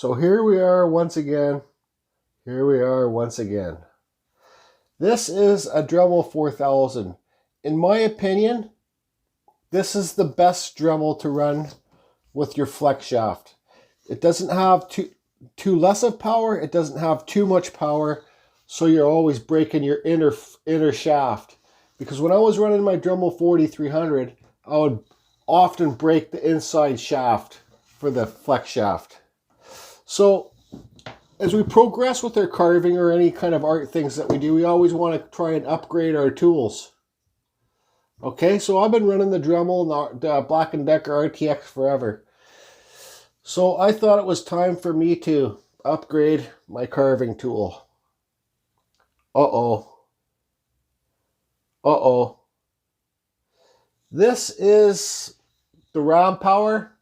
So here we are once again. Here we are once again. This is a Dremel 4000. In my opinion, this is the best Dremel to run with your flex shaft. It doesn't have too less of power. It doesn't have too much power. So you're always breaking your inner shaft. Because when I was running my Dremel 4300, I would often break the inside shaft for the flex shaft. So as we progress with our carving or any kind of art things that we do, we always want to try and upgrade our tools. Okay, so I've been running the Dremel, the Black & Decker RTX forever. So I thought it was time for me to upgrade my carving tool. Uh-oh. Uh-oh. This is the Ram Power.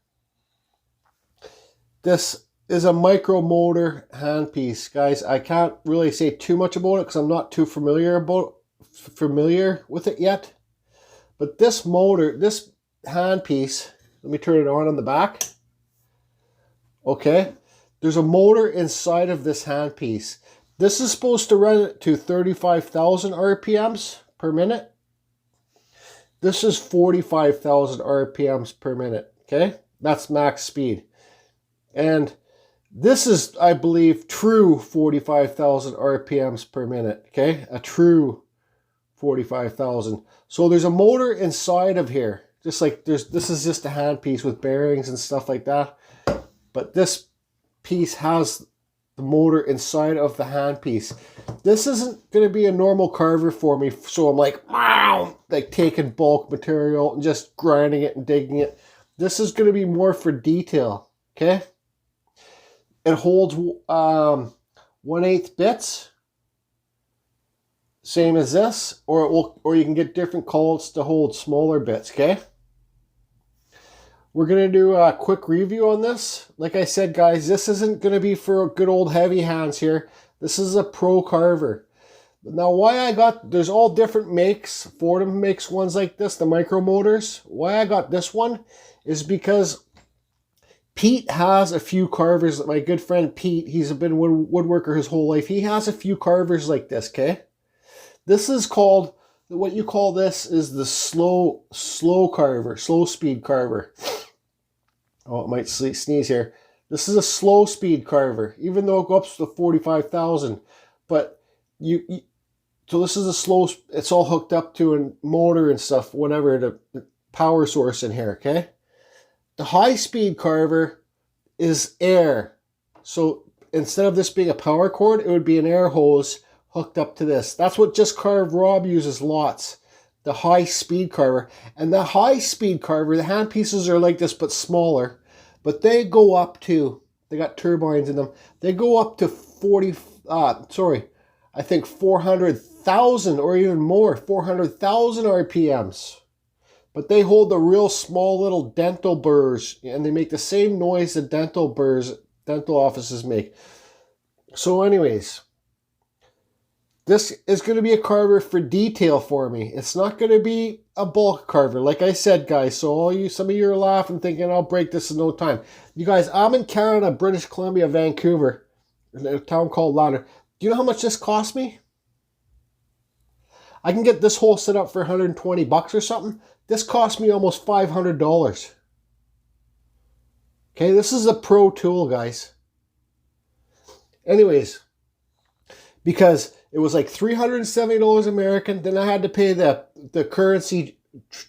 This is a micro motor handpiece. Guys, I can't really say too much about it because I'm not too familiar with it yet. But this motor, this handpiece, let me turn it on the back. Okay, there's a motor inside of this handpiece. This is supposed to run it to 35,000 RPMs per minute. This is 45,000 RPMs per minute. Okay, that's max speed. And this is, I believe, true 45,000 RPMs per minute. Okay, a true 45,000. So there's a motor inside of here. Just like this is just a handpiece with bearings and stuff like that. But this piece has the motor inside of the handpiece. This isn't going to be a normal carver for me. So I'm like taking bulk material and just grinding it and digging it. This is going to be more for detail. Okay. It holds 1/8 bits, same as this, or you can get different culls to hold smaller bits. Okay. We're going to do a quick review on this. Like I said, guys, this isn't going to be for good old heavy hands here. This is a pro carver. Now, there's all different makes. Fordham makes ones like this, the micro motors. Why I got this one is because Pete has a few carvers. My good friend Pete, he's been a woodworker his whole life. He has a few carvers like this, okay? This is called, what you call this is the slow carver, slow speed carver. Oh, it might sneeze here. This is a slow speed carver, even though it goes up to 45,000. But so this is a slow, it's all hooked up to a motor and stuff, whatever, the power source in here, okay? The high speed carver is air. So instead of this being a power cord, it would be an air hose hooked up to this. That's what Just Carve Rob uses lots. The high speed carver. And the high speed carver, the hand pieces are like this but smaller. But they go up to, they got turbines in them. They go up to 400,000 or even more, 400,000 RPMs. But they hold the real small little dental burs, and they make the same noise that dental offices make. So anyways, this is going to be a carver for detail for me. It's not going to be a bulk carver, like I said, guys. So some of you are laughing, thinking I'll break this in no time. You guys, I'm in Canada, British Columbia, Vancouver, in a town called Lander. Do you know how much this cost me? I can get this whole set up for 120 bucks or something. This cost me almost $500. Okay, this is a pro tool, guys. Anyways, because it was like $370 American, then I had to pay the currency,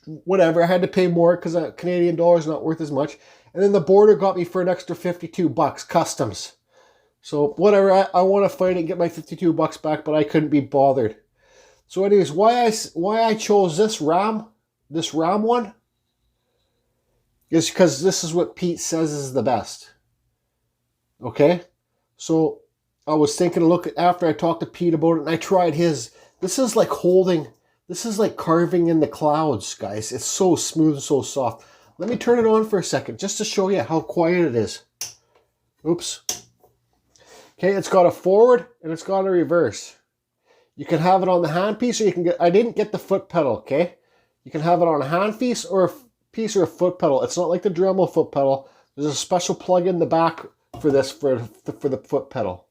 whatever. I had to pay more because Canadian dollar is not worth as much. And then the border got me for an extra 52 bucks, customs. So whatever, I want to fight and get my 52 bucks back, but I couldn't be bothered. So anyways, why I chose this Ram one is because this is what Pete says is the best. Okay? So I was thinking, look, after I talked to Pete about it and I tried his, this is like carving in the clouds, guys. It's so smooth and so soft. Let me turn it on for a second just to show you how quiet it is. Oops. Okay, it's got a forward and it's got a reverse. You can have it on the handpiece, or you can get, I didn't get the foot pedal, okay? You can have it on a handpiece or a foot pedal. It's not like the Dremel foot pedal. There's a special plug in the back for this for the foot pedal.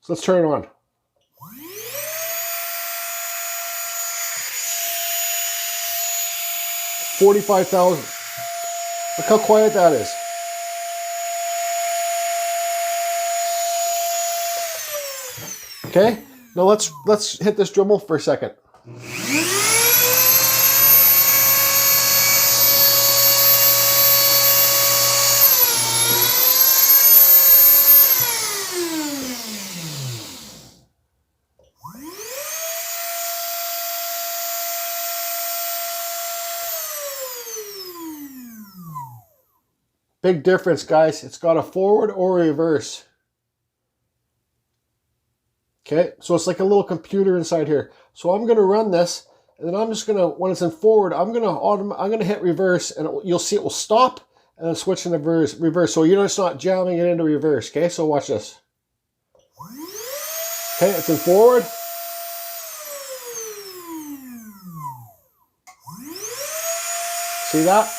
So let's turn it on. $45,000. Look how quiet that is. Okay, now let's hit this Dremel for a second. Big difference, guys. It's got a forward or a reverse. Okay, so it's like a little computer inside here. So I'm gonna run this, and then I'm just gonna, when it's in forward, I'm gonna hit reverse, and you'll see it will stop, and then switch into reverse. So you're just not jamming it into reverse. Okay, so watch this. Okay, it's in forward. See that?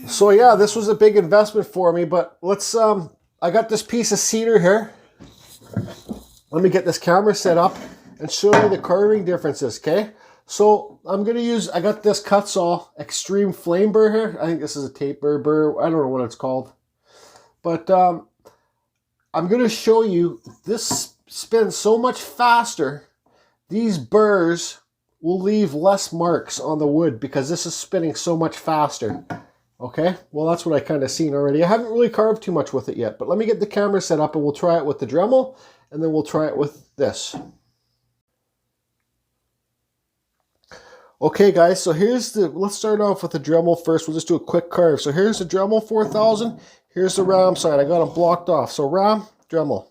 So yeah, this was a big investment for me, but let's, I got this piece of cedar here. Let me get this camera set up and show you the carving differences, okay? So I'm gonna use, I got this Kutzall Extreme Flame Burr here. I think this is a tape burr, I don't know what it's called. But I'm gonna show you, this spins so much faster. These burrs will leave less marks on the wood because this is spinning so much faster. Okay, well that's what I kind of seen already. I haven't really carved too much with it yet, but let me get the camera set up and we'll try it with the Dremel, and then we'll try it with this. Okay guys, so here's the, let's start off with the Dremel first. We'll just do a quick carve. So here's the Dremel 4000, here's the Ram side. I got them blocked off. So Ram, Dremel.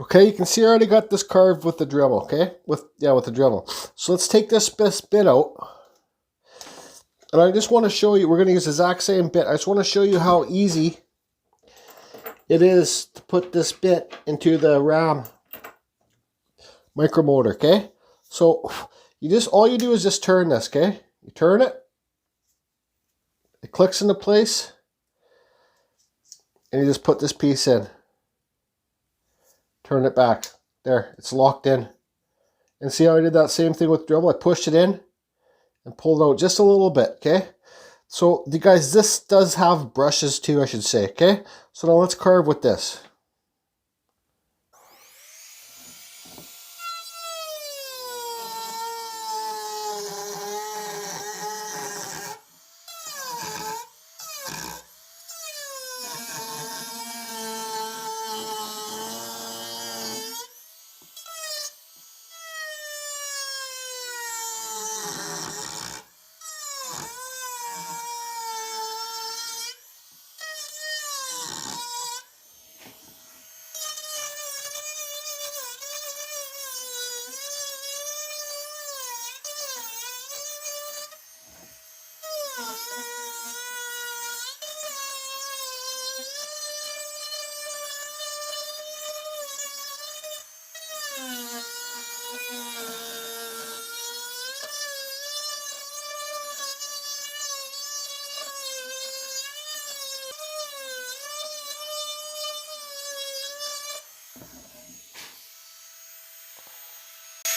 Okay, you can see I already got this carved with the Dremel, okay? With the Dremel. So let's take this bit out. And I just want to show you, we're going to use the exact same bit. I just want to show you how easy it is to put this bit into the Ram micromotor, okay? So all you do is just turn this, okay? You turn it. It clicks into place. And you just put this piece in. Turn it back. There, it's locked in. And see how I did that same thing with Dremel? I pushed it in and pulled out just a little bit, okay? So, you guys, this does have brushes too, I should say, okay? So now let's carve with this.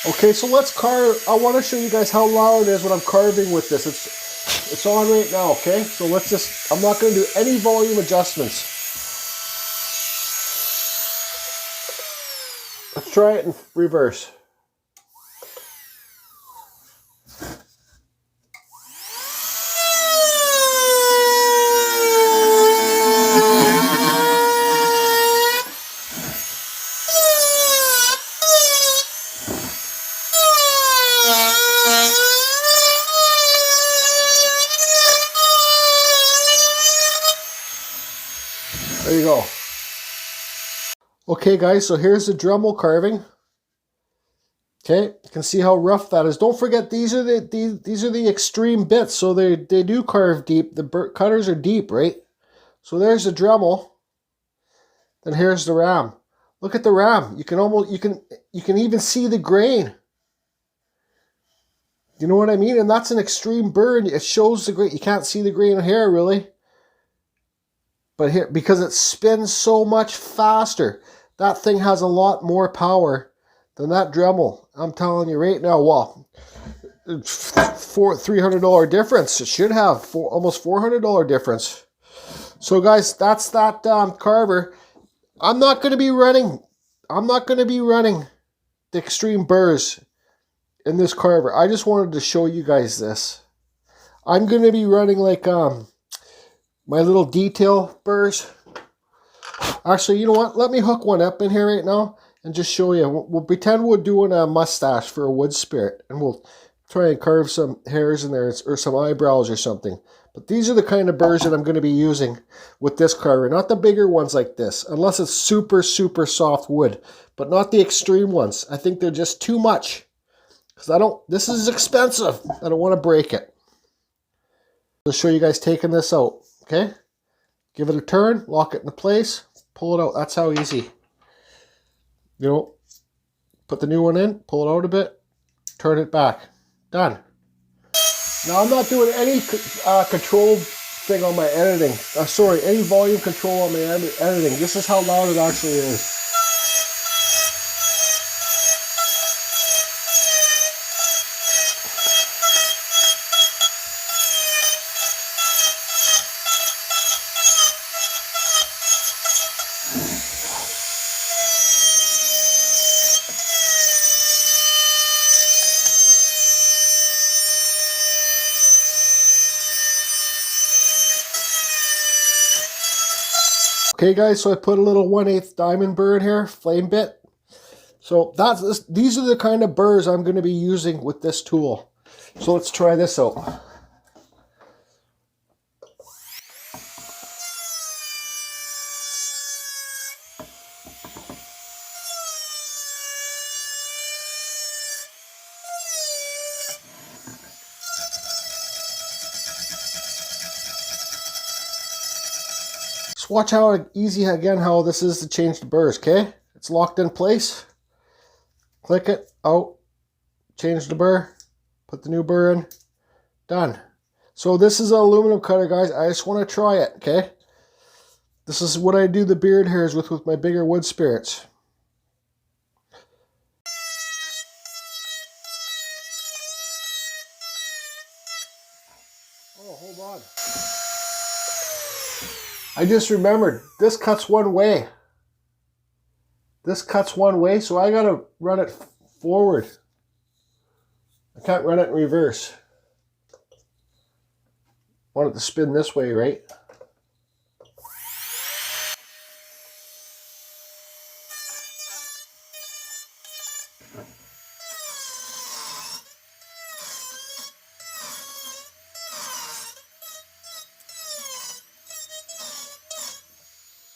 Okay, so let's carve. I want to show you guys how loud it is when I'm carving with this. It's on right now, okay? So let's just, I'm not going to do any volume adjustments. Let's try it in reverse. There you go. Okay guys, so here's the Dremel carving. Okay, you can see how rough that is. Don't forget these are the extreme bits, so they do carve deep. The cutters are deep, right? So there's the Dremel. Then here's the ram. Look at the ram. You can even see the grain. You know what I mean? And that's an extreme burr. It shows the grain. You can't see the grain here really. But here, because it spins so much faster, that thing has a lot more power than that Dremel. I'm telling you right now, well, $300 difference. It should have almost $400 difference. So guys, that's that carver. I'm not going to be running the extreme burrs in this carver. I just wanted to show you guys this. I'm going to be running like my little detail burrs. Actually, you know what? Let me hook one up in here right now and just show you. We'll pretend we're doing a mustache for a wood spirit, and we'll try and carve some hairs in there or some eyebrows or something. But these are the kind of burrs that I'm going to be using with this carver. Not the bigger ones like this, unless it's super, super soft wood. But not the extreme ones. I think they're just too much. Because this is expensive. I don't want to break it. I'll show you guys taking this out. Okay? Give it a turn, lock it into place, pull it out. That's how easy. You know, put the new one in, pull it out a bit, turn it back. Done. Now I'm not doing any control thing on my editing. Sorry, any volume control on my editing. This is how loud it actually is. Okay guys, so I put a little 1/8 diamond burr in here, flame bit. So these are the kind of burrs I'm going to be using with this tool. So let's try this out. Just watch how easy, again, how this is to change the burrs, okay? It's locked in place. Click it, out, change the burr, put the new burr in, done. So this is an aluminum cutter, guys. I just want to try it, okay? This is what I do the beard hairs with my bigger wood spirits. Oh, hold on. I just remembered, this cuts one way. This cuts one way, so I gotta run it forward. I can't run it in reverse. I want it to spin this way, right?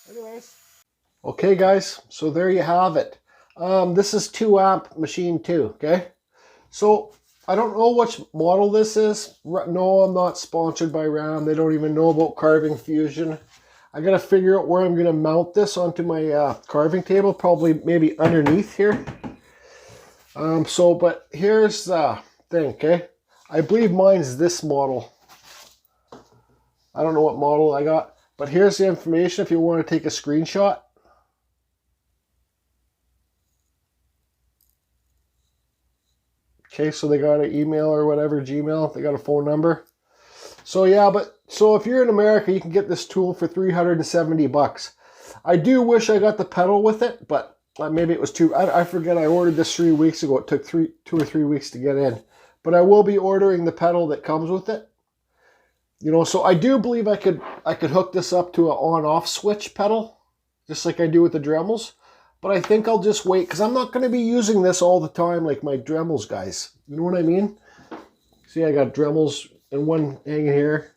Anyways. Okay guys, so there you have it. This is 2 amp machine 2, okay? So I don't know which model this is. No, I'm not sponsored by Ram. They don't even know about Carving Fusion. I gotta figure out where I'm gonna mount this onto my carving table, probably maybe underneath here. But here's the thing, okay? I believe mine's this model. I don't know what model I got, but here's the information if you want to take a screenshot. Okay, so they got an email or whatever, Gmail, they got a phone number. So yeah, so if you're in America, you can get this tool for 370 bucks. I do wish I got the pedal with it, but maybe it was I forget, I ordered this 3 weeks ago. It took 2 or 3 weeks to get in. But I will be ordering the pedal that comes with it. You know, so I do believe I could hook this up to an on-off switch pedal, just like I do with the Dremels. But I think I'll just wait, because I'm not going to be using this all the time like my Dremels, guys. You know what I mean? See, I got Dremels and one hanging here.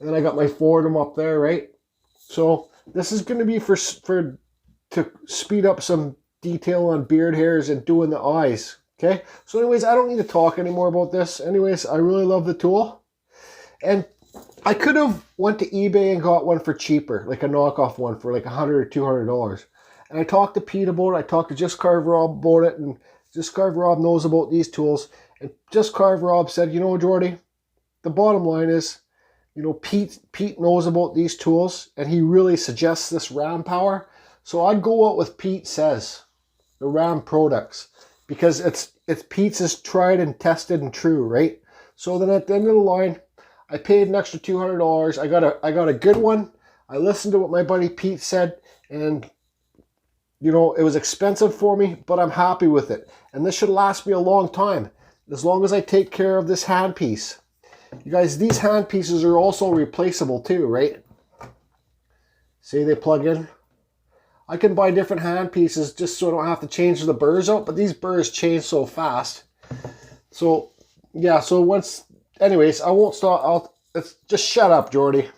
And then I got my Fordham up there, right? So This is going to be to speed up some detail on beard hairs and doing the eyes. Okay, so anyways, I don't need to talk anymore about this. Anyways, I really love the tool. And I could have went to eBay and got one for cheaper, like a knockoff one for like $100 or $200. And I talked to Pete about it. I talked to Just Carve Rob about it. And Just Carve Rob knows about these tools. And Just Carve Rob said, you know, Jordy, the bottom line is, you know, Pete knows about these tools. And he really suggests this Ram Power. So I'd go out with Pete says, the Ram products. Because it's Pete's is tried and tested and true, right? So then at the end of the line, I paid an extra $200. I got a good one. I listened to what my buddy Pete said, and you know, it was expensive for me, but I'm happy with it. And this should last me a long time, as long as I take care of this handpiece. You guys, these handpieces are also replaceable too, right? See, they plug in. I can buy different hand pieces just so I don't have to change the burs out, but these burs change so fast. So, yeah, so anyways, I won't stop. Just shut up, Jordy.